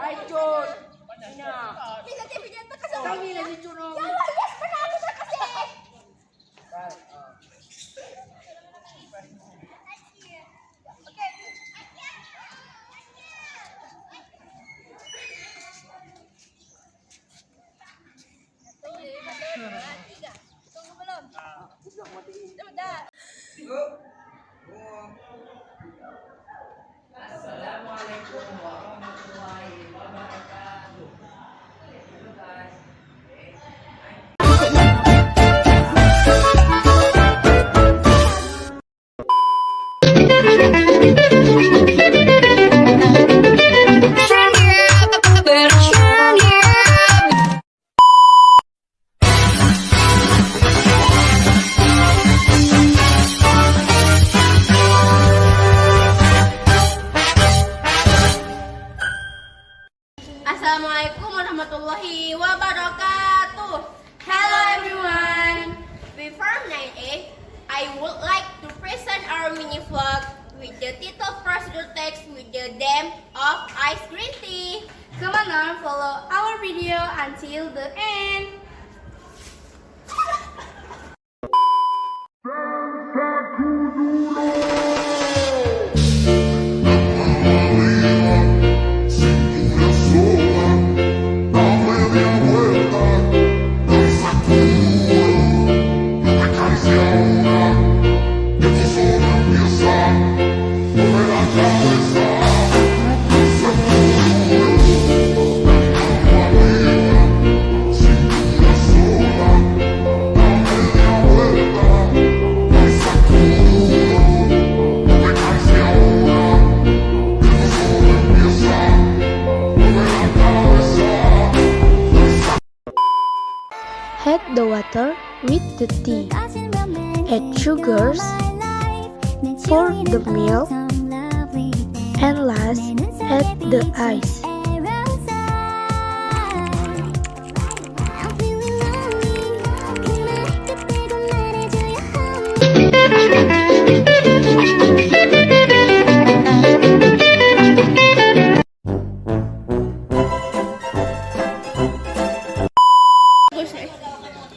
Racun. Ina. Bisa TV-nya tuh kasih. Kami lagi curang. Ya Allah, yes benar kita kasih. Tunggu belum? Sudah. Assalamualaikum warahmatullahi wabarakatuh. Assalamualaikum warahmatullahi wabarakatuh. Hello everyone. We from 9A. I would like to present our mini vlog with the title procedure text with the name of ice green tea. Come on, follow our video until the end. Add the water with the tea. Add sugars, pour the milk, and last add the ice.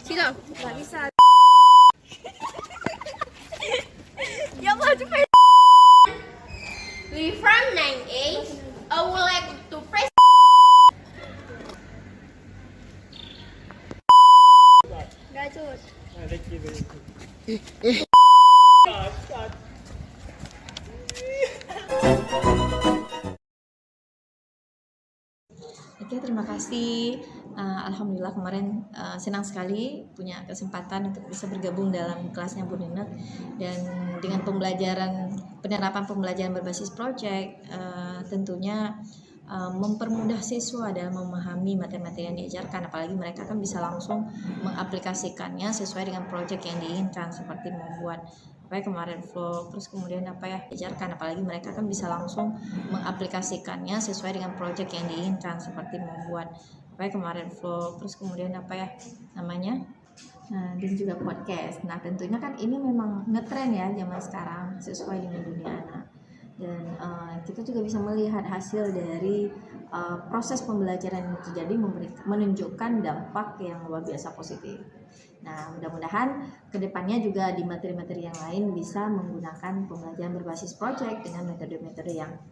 Silang. Nggak bisa. Ya Allah, cepet. We from 9A. I would like to press. Gacut. Oke, terima kasih. Alhamdulillah kemarin senang sekali punya kesempatan untuk bisa bergabung dalam kelasnya Bu Ninek, dan dengan penerapan pembelajaran berbasis project tentunya mempermudah siswa dalam memahami materi-materi yang diajarkan, apalagi mereka kan bisa langsung mengaplikasikannya sesuai dengan project yang diinginkan, seperti membuat kemarin vlog, terus kemudian diajarkan, apalagi mereka kan bisa langsung mengaplikasikannya sesuai dengan project yang diinginkan, seperti membuat kemarin vlog, terus kemudian dan juga podcast. Nah, tentunya kan ini memang ngetren ya zaman sekarang, sesuai dengan dunia anak, dan kita juga bisa melihat hasil dari proses pembelajaran yang terjadi menunjukkan dampak yang luar biasa positif. Nah, mudah-mudahan kedepannya juga di materi-materi yang lain bisa menggunakan pembelajaran berbasis project dengan metode-metode yang